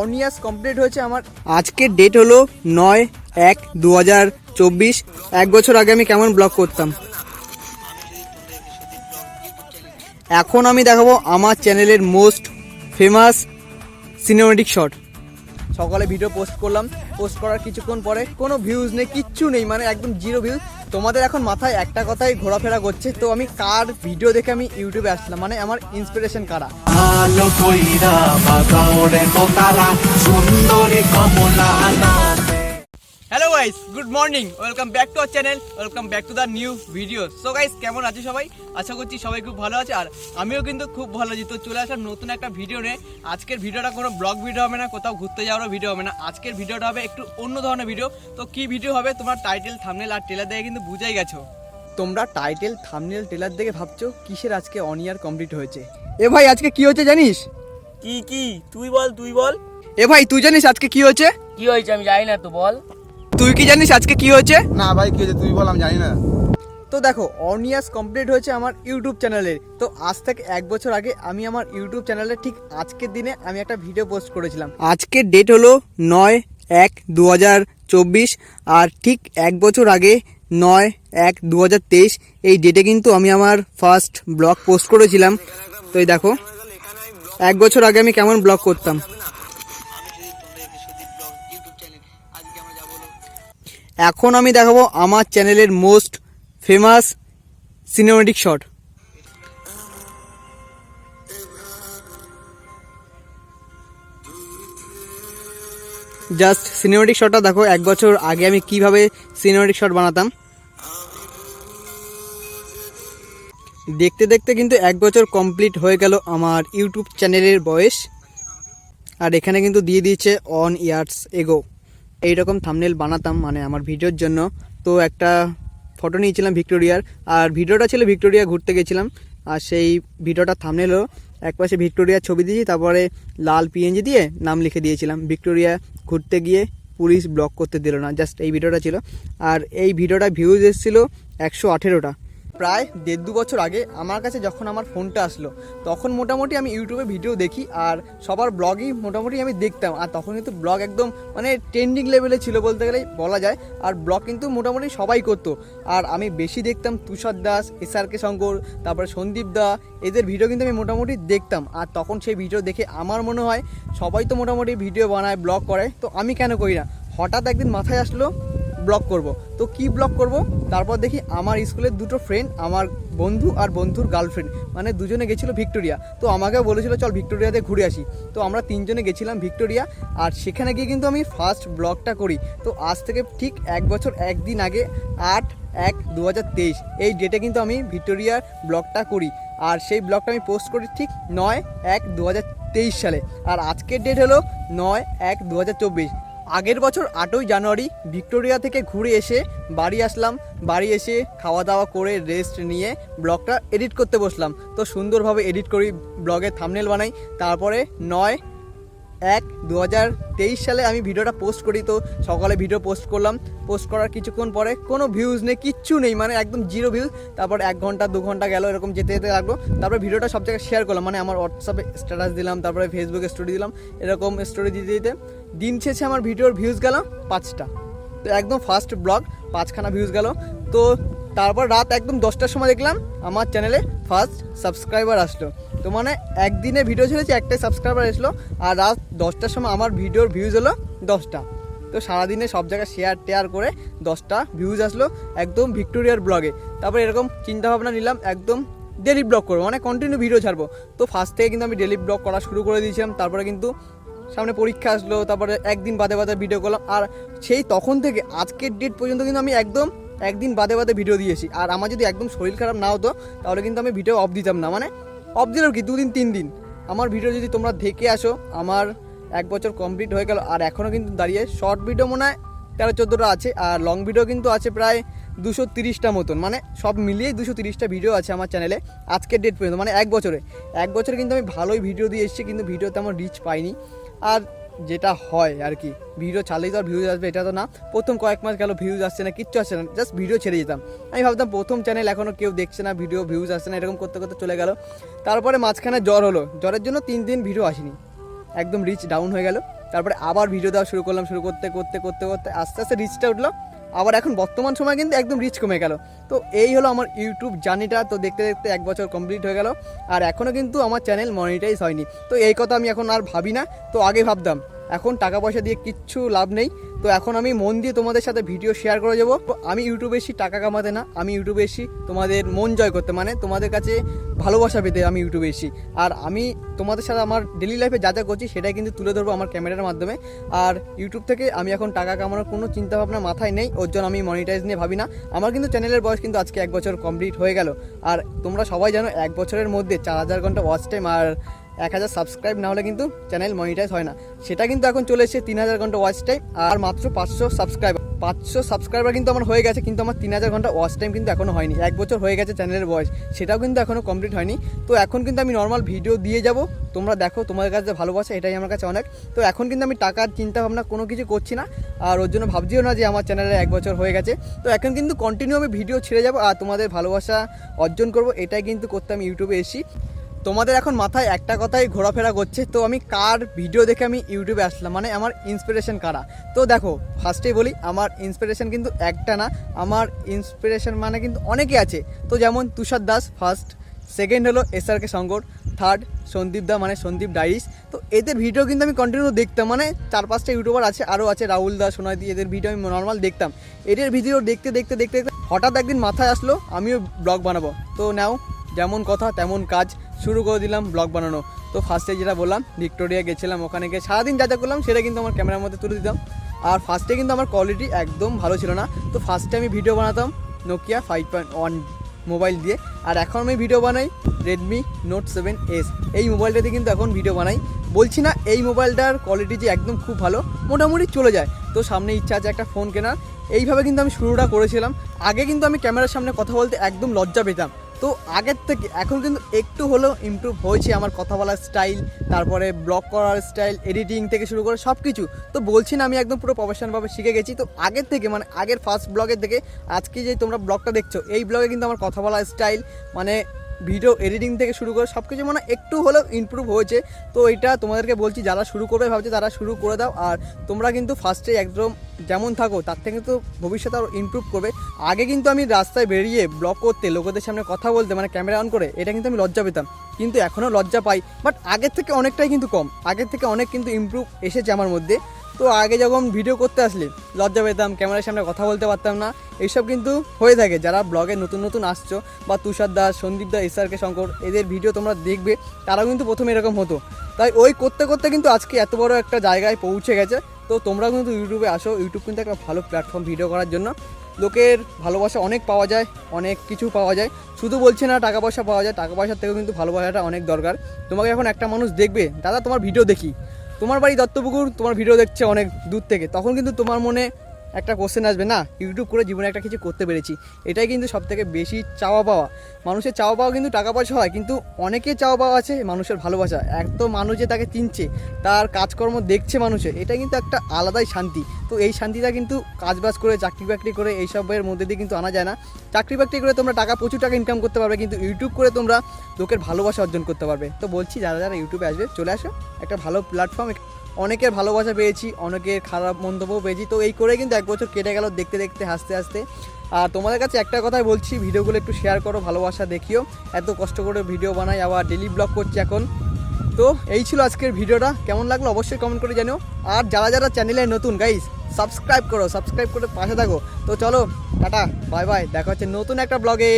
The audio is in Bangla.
অনিয়াস কমপ্লিট হয়েছে আমার। আজকের ডেট হলো 9/1/2024। 1 বছর আগে আমি কেমন ব্লগ করতাম, এখন আমি দেখাবো আমার চ্যানেলের মোস্ট ফেমাস সিনেমেটিক শট। সকালে ভিডিও পোস্ট করলাম, পোস্ট করার কিছুক্ষণ পরে কোনো ভিউজ নেই, কিচ্ছু নেই, মানে একদম জিরো ভিউজ। তোমাদের এখন মাথায় একটা কথাই ঘোরাফেরা করছে, তো আমি কার ভিডিও দেখে আমি ইউটিউবে আসলাম, মানে আমার ইন্সপিরেশন কারা। Hello guys, good morning, welcome back to our channel, welcome back to the new video. So guys, কেমন আছো সবাই? আশা করছি সবাই খুব ভালো আছে, আর আমিও কিন্তু খুব ভালো আছি। তো চলে আসলাম নতুন একটা ভিডিও নিয়ে। আজকের ভিডিওটা কোনো ব্লগ ভিডিও হবে না, কোথাও ঘুরতে যাওয়ারও ভিডিও হবে না। আজকের ভিডিওটা হবে একটু অন্য ধরনের ভিডিও। তো কি ভিডিও হবে তোমরা টাইটেল, থাম্বনেল আর ট্রেলার দেখে কিন্তু বুঝাই গেছো। তোমরা টাইটেল, থাম্বনেল, ট্রেলার দেখে ভাবছো কিসের আজকে অন ইয়ার কমপ্লিট হয়েছে। এ ভাই, আজকে কি হচ্ছে জানিস? কি তুই বল। এ ভাই, তুই জানিস আজকে কি হচ্ছে? কি হয়েছে আমি জানি না, তো বল। তুই কি জানিস আজকে কি হচ্ছে? না ভাই, কি হয়েছে তুই বল, আমি জানি না। তো দেখো, অনিয়াস কমপ্লিট হয়েছে আমার ইউটিউব চ্যানেলের। তো আজ থেকে 1 বছর আগে আমি আমার ইউটিউব চ্যানেলে ঠিক আজকের দিনে আমি একটা ভিডিও পোস্ট করেছিলাম। আজকের ডেট হলো 9/1/2024, আর ঠিক 1 বছর আগে 9/1/2023 এই ডেটে কিন্তু আমি আমার ফার্স্ট ব্লগ পোস্ট করেছিলাম। তো এই দেখো, 1 বছর আগে আমি কেমন ব্লগ করতাম। এখন আমি দেখাবো আমার চ্যানেলের most famous cinematic shot. Just cinematic শটটা দেখো, 1 বছর আগে আমি কিভাবে সিনেমেটিক শট বানাতাম। দেখতে দেখতে কিন্তু 1 বছর কমপ্লিট হয়ে গেল আমার ইউটিউব চ্যানেলের বয়স। আর এখানে কিন্তু দিয়ে দিয়েছে অন ইয়ার্স এগো। এইরকম থাম্বনেল বানাতাম মানে আমার ভিডিওর জন্য। তো একটা ফটো নিয়েছিলাম ভিক্টোরিয়ার, আর ভিডিওটা ছিল ভিক্টোরিয়া ঘুরতে গেছিলাম। আর সেই ভিডিওটা থাম্বনেলও একপাশে ভিক্টোরিয়ার ছবি দিয়েছি, তারপরে লাল পিএনজি দিয়ে নাম লিখে দিয়েছিলাম। ভিক্টোরিয়া ঘুরতে গিয়ে পুলিশ ব্লক করতে দিল না, জাস্ট এই ভিডিওটা ছিল। আর এই ভিডিওটা ভিউজ এসেছিলো 118টা। প্রায় 1.5-2 বছর আগে আমার কাছে যখন আমার ফোনটা আসলো, তখন মোটামুটি আমি ইউটিউবে ভিডিও দেখি, আর সবার ব্লগই মোটামুটি আমি দেখতাম। আর তখন কিন্তু ব্লগ একদম মানে ট্রেন্ডিং লেভেলে ছিল বলতে গেলেই বলা যায়। আর ব্লগ কিন্তু মোটামুটি সবাই করতো। আর আমি বেশি দেখতাম তুষার দাস, SRK শঙ্কর, তারপরে সন্দীপ দা, এদের ভিডিও কিন্তু আমি মোটামুটি দেখতাম। আর তখন সেই ভিডিও দেখে আমার মনে হয় সবাই তো মোটামুটি ভিডিও বানায়, ব্লগ করে, তো আমি কেন করি না। হঠাৎ একদিন মাথায় আসলো ব্লগ করব। তো কি ব্লগ করব, তারপর দেখি আমার স্কুলের দুটো ফ্রেন্ড, আমার বন্ধু আর বন্ধুর গার্লফ্রেন্ড, মানে দুজনে গেছিলো ভিক্টোরিয়া। তো আমাকেও বলেছিল চল ভিক্টোরিয়াতে ঘুরে আসি। তো আমরা 3 জনে গেছিলাম ভিক্টোরিয়া, আর সেখানে গিয়ে কিন্তু আমি ফার্স্ট ব্লগটা করি। তো আজ থেকে ঠিক 1 বছর 1 দিন আগে 8/1/2023 এই ডেটে কিন্তু আমি ভিক্টোরিয়ার ব্লগটা করি। আর সেই ব্লগটা আমি পোস্ট করি ঠিক 9/1/2023 সালে। আর আজকের ডেট হলো 9/1/2024। আগের বছর 8ই জানুয়ারি ভিক্টোরিয়া থেকে ঘুরে এসে বাড়ি আসলাম। বাড়ি এসে খাওয়া দাওয়া করে রেস্ট নিয়ে ব্লগটা এডিট করতে বসলাম। তো সুন্দরভাবে এডিট করি, ব্লগের থাম্বনেল বানাই, তারপরে 9/1/2023 সালে আমি ভিডিওটা পোস্ট করি। তো সকালে ভিডিও পোস্ট করলাম, পোস্ট করার কিছুক্ষণ পরে কোনো ভিউজ নেই, কিচ্ছু নেই, মানে একদম জিরো ভিউজ। তারপর 1 ঘন্টা 2 ঘন্টা গেল, এরকম যেতে যেতে লাগলো। তারপর ভিডিওটা সব জায়গায় শেয়ার করলাম, মানে আমার হোয়াটসঅ্যাপে স্ট্যাটাস দিলাম, তারপরে ফেসবুকে স্টোরি দিলাম। এরকম স্টোরি দিতে দিতে দিন শেষে আমার ভিডিওর ভিউজ গেল 5টা। তো একদম ফার্স্ট ব্লগ 5খানা ভিউজ গেল। তো তারপর রাত একদম 10টার সময় দেখলাম আমার চ্যানেলে ফার্স্ট সাবস্ক্রাইবার আসলো। তো মানে একদিনে ভিডিও ছেড়েছি, একটাই সাবস্ক্রাইবার আসলো। আর রাত 10টার সময় আমার ভিডিওর ভিউজ হলো 10টা। তো সারাদিনে সব জায়গায় শেয়ার করে 10টা ভিউজ আসলো একদম ভিক্টোরিয়ার ব্লগে। তারপরে এরকম চিন্তাভাবনা নিলাম একদম ডেলি ব্লগ করবো, মানে কন্টিনিউ ভিডিও ছাড়বো। তো ফার্স্ট থেকে কিন্তু আমি ডেলি ব্লগ করা শুরু করে দিয়েছিলাম। তারপরে কিন্তু সামনে পরীক্ষা আসলো, তারপরে একদিন বাদে বাদে ভিডিও করলাম। আর সেই তখন থেকে আজকের ডেট পর্যন্ত কিন্তু আমি একদম একদিন বাদে বাদে ভিডিও দিয়েছি। আর আমার যদি একদম শরীর খারাপ না হতো তাহলে কিন্তু আমি ভিডিও অফ দিতাম না, মানে অফ দিলেও কি 2 দিন 3 দিন। আমার ভিডিও যদি তোমরা দেখে আসো, আমার 1 বছর কমপ্লিট হয়ে গেল, আর এখনও কিন্তু দাঁড়িয়ে শর্ট ভিডিও মনে হয় 13-14টা আছে, আর লং ভিডিও কিন্তু আছে প্রায় 230টা মতন, মানে সব মিলিয়ে 230টা ভিডিও আছে আমার চ্যানেলে আজকের ডেট পর্যন্ত। মানে 1 বছরে কিন্তু আমি ভালোই ভিডিও দিয়ে এসেছি, কিন্তু ভিডিও তেমন রিচ পাইনি। আর যেটা হয় আর কি, ভিডিও ছাড়লেই তো আর ভিউজ আসবে এটা তো না। প্রথম কয়েক মাস গেল ভিউজ আসছে না, কিচ্ছু আসছে না, জাস্ট ভিডিও ছেড়ে যেতাম। আমি ভাবতাম প্রথম চ্যানেল, এখনও কেউ দেখছে না, ভিডিও ভিউজ আসছে না, এরকম করতে করতে চলে গেল। তারপরে মাঝখানে জ্বর হলো, জ্বরের জন্য 3 দিন ভিডিও আসেনি। একদম রিচ ডাউন হয়ে গেল। তারপরে আবার ভিডিও দেওয়া শুরু করলাম, শুরু করতে করতে করতে করতে আস্তে আস্তে রিচটা উঠলো। আবার এখন বর্তমান সময় কিন্তু একদম রিচ কমে গেল। তো এই হলো আমার ইউটিউব জার্নিটা। তো দেখতে দেখতে 1 বছর কমপ্লিট হয়ে গেল, আর এখনও কিন্তু আমার চ্যানেল মনিটাইজ হয়নি। তো এই কথা আমি এখন আর ভাবি না, তো আগে ভাবতাম। এখন টাকা পয়সা দিয়ে কিচ্ছু লাভ নেই। তো এখন আমি মন দিয়ে তোমাদের সাথে ভিডিও শেয়ার করে যাবো। আমি ইউটিউবে এসেছি টাকা কামাতে না, আমি ইউটিউবে এসেছি তোমাদের মন জয় করতে, মানে তোমাদের কাছে ভালোবাসা পেতে আমি ইউটিউবে এসেছি। আর আমি তোমাদের সাথে আমার ডেলি লাইফে যা যা করছি সেটাই কিন্তু তুলে ধরবো আমার ক্যামেরার মাধ্যমে। আর ইউটিউব থেকে আমি এখন টাকা কামানোর কোনো চিন্তাভাবনা মাথায় নেই, ওর জন্য আমি মনিটাইজ নিয়ে ভাবি না। আমার কিন্তু চ্যানেলের বয়স কিন্তু আজকে 1 বছর কমপ্লিট হয়ে গেল। আর তোমরা সবাই জানো 1 বছরের মধ্যে 4000 ঘন্টা ওয়াচ টাইম আর 1000 সাবস্ক্রাইব না হলে কিন্তু চ্যানেল মনিটাইজ হয় না। সেটা কিন্তু এখন চলে এসেছে 3000 ঘন্টা ওয়াচ টাইম আর মাত্র 500 সাবস্ক্রাইবার কিন্তু আমার হয়ে গেছে, কিন্তু আমার 3000 ঘন্টা ওয়াচ টাইম কিন্তু এখনও হয়নি। 1 বছর হয়ে গেছে চ্যানেলের বয়স, সেটাও কিন্তু এখনও কমপ্লিট হয়নি। তো এখন কিন্তু আমি নর্মাল ভিডিও দিয়ে যাব, তোমরা দেখো, তোমাদের কাছে ভালোবাসা এটাই আমার কাছে অনেক। তো এখন কিন্তু আমি টাকার চিন্তা ভাবনা কোনো কিছু করছি না, আর ওর জন্য ভাবছিও না যে আমার চ্যানেলে 1 বছর হয়ে গেছে। তো এখন কিন্তু কন্টিনিউ আমি ভিডিও ছেড়ে যাব আর তোমাদের ভালোবাসা অর্জন করব, এটাই কিন্তু করতে আমি ইউটিউবে এসেছি। তোমাদের এখন মাথায় একটা কথাই ঘোরাফেরা করছে, তো আমি কার ভিডিও দেখে আমি ইউটিউবে আসলাম, মানে আমার ইন্সপিরেশন কারা। তো দেখো, ফার্স্টেই বলি, আমার ইন্সপিরেশন কিন্তু একটা না, আমার ইন্সপিরেশন মানে কিন্তু অনেকে আছে। তো যেমন তুষার দাস ফার্স্ট, সেকেন্ড হলো SRK শঙ্কর, থার্ড সন্দীপ দা মানে সন্দীপ ডাইরিস। তো এদের ভিডিও কিন্তু আমি কন্টিনিউ দেখতাম, মানে 4-5টা ইউটিউবার আছে, আরও আছে রাহুল দা, সোনাদি, এদের ভিডিও আমি নর্মাল দেখতাম। এদের ভিডিও দেখতে দেখতে দেখতে দেখতে হঠাৎ একদিন মাথায় আসলো আমিও ব্লগ বানাবো। তো নাও, যেমন কথা তেমন কাজ, শুরু করে দিলাম ব্লগ বানানো। তো ফার্স্টে যেটা বললাম, ভিক্টোরিয়া গেছিলাম, ওখানে গিয়ে সারাদিন যা যা করলাম সেটা কিন্তু আমার ক্যামেরার মধ্যে তুলে দিতাম। আর ফার্স্টে কিন্তু আমার কোয়ালিটি একদম ভালো ছিল না। তো ফার্স্টে আমি ভিডিও বানাতাম নোকিয়া 5.1 মোবাইল দিয়ে, আর এখন আমি ভিডিও বানাই রেডমি নোট 7S এই মোবাইলটাতে কিন্তু এখন ভিডিও বানাই। বলছি না এই মোবাইলটার কোয়ালিটি যে একদম খুব ভালো, মোটামুটি চলে যায়। তো সামনে ইচ্ছা আছে একটা ফোন কেনার, এইভাবে কিন্তু আমি শুরুটা করেছিলাম। আগে কিন্তু আমি ক্যামেরার সামনে কথা বলতে একদম লজ্জা পেতাম। তো আগের থেকে এখন কিন্তু একটু হলেও ইমপ্রুভ হয়েছে আমার কথা বলার স্টাইল, তারপরে ব্লগ করার স্টাইল, এডিটিং থেকে শুরু করে সব কিছু। তো বলছি না আমি একদম পুরো প্রফেশনালভাবে শিখে গেছি। তো আগের থেকে, মানে আগের ফার্স্ট ব্লগের থেকে আজকে যে তোমরা ব্লগটা দেখছো, এই ব্লগে কিন্তু আমার কথা বলার স্টাইল, মানে ভিডিও এডিটিং থেকে শুরু করে সব কিছু মানে একটু হলেও ইমপ্রুভ হয়েছে। তো এটা তোমাদেরকে বলছি, যারা শুরু করবে ভাবছে তারা শুরু করে দাও। আর তোমরা কিন্তু ফার্স্টে একদম যেমন থাকো তার থেকে কিন্তু ভবিষ্যতে আরও ইমপ্রুভ করবে। আগে কিন্তু আমি রাস্তায় বেরিয়ে ব্লগ করতে, লোকেদের সামনে কথা বলতে, মানে ক্যামেরা অন করে, এটা কিন্তু আমি লজ্জা পেতাম, কিন্তু এখনও লজ্জা পাই, বাট আগের থেকে অনেকটাই কিন্তু কম, আগের থেকে অনেক কিন্তু ইমপ্রুভ এসেছে আমার মধ্যে। তো আগে যখন ভিডিও করতে আসলে লজ্জা পেতাম, ক্যামেরার সামনে কথা বলতে পারতাম না, এইসব কিন্তু হয়ে থাকে। যারা ব্লগে নতুন নতুন আসছো, বা তুষার দাস, সন্দীপ দা, SRK শঙ্কর, এদের ভিডিও তোমরা দেখবে, তারাও কিন্তু প্রথমে এরকম হতো। তাই ওই করতে করতে কিন্তু আজকে এত বড় একটা জায়গায় পৌঁছে গেছে। তো তোমরা কিন্তু ইউটিউবে আসো, ইউটিউব কিন্তু একটা ভালো প্ল্যাটফর্ম ভিডিও করার জন্য। লোকের ভালোবাসা অনেক পাওয়া যায়, অনেক কিছু পাওয়া যায়, শুধু বলছে না টাকা পয়সা পাওয়া যায়, টাকা পয়সার থেকেও কিন্তু ভালোবাসাটা অনেক দরকার। তোমাকে এখন একটা মানুষ দেখবে, দাদা তোমার ভিডিও দেখি, তোমার বাড়ি দত্তপুকুর, তোমার ভিডিও দেখছে অনেক দূর থেকে, তখন কিন্তু তোমার মনে একটা কোশ্চেন আসবে, না ইউটিউব করে জীবনে একটা কিছু করতে পেরেছি। এটাই কিন্তু সবথেকে বেশি চাওয়া পাওয়া। মানুষের চাওয়া পাওয়া কিন্তু টাকা পয়সা হয়, কিন্তু অনেকের চাওয়া পাওয়া আছে মানুষের ভালোবাসা। এত মানুষ যে তাকে চিনছে, তার কাজকর্ম দেখছে মানুষের, এটা কিন্তু একটা আলাদাই শান্তি। তো এই শান্তিটা কিন্তু কাজবাজ করে, চাকরি বাকরি করে, এইসবের মধ্যে দিয়ে কিন্তু আনা যায় না। চাকরি বাকরি করে তোমরা প্রচুর টাকা ইনকাম করতে পারবে, কিন্তু ইউটিউব করে তোমরা লোকের ভালোবাসা অর্জন করতে পারবে। তো বলছি, যারা যারা ইউটিউবে আসবে চলে আসো, একটা ভালো প্ল্যাটফর্ম। অনেকের ভালোবাসা পেয়েছি, অনেকের খারাপ মন্তব্যও পেয়েছি। তো এই করে কিন্তু 1 বছর কেটে গেল দেখতে দেখতে, হাসতে হাসতে। আর তোমাদের কাছে একটা কথাই বলছি, ভিডিওগুলো একটু শেয়ার করো, ভালোবাসা দেখিও। এত কষ্ট করে ভিডিও বানাই, আবার ডেলি ব্লগ করছি এখন। তো এই ছিল আজকের ভিডিওটা, কেমন লাগলো অবশ্যই কমেন্ট করে জানিও। আর যারা যারা চ্যানেলে নতুন গাইস, সাবস্ক্রাইব করো, সাবস্ক্রাইব করে পাশে থাকো। তো চলো, টাটা, বাই বাই, দেখা হচ্ছে নতুন একটা ব্লগে।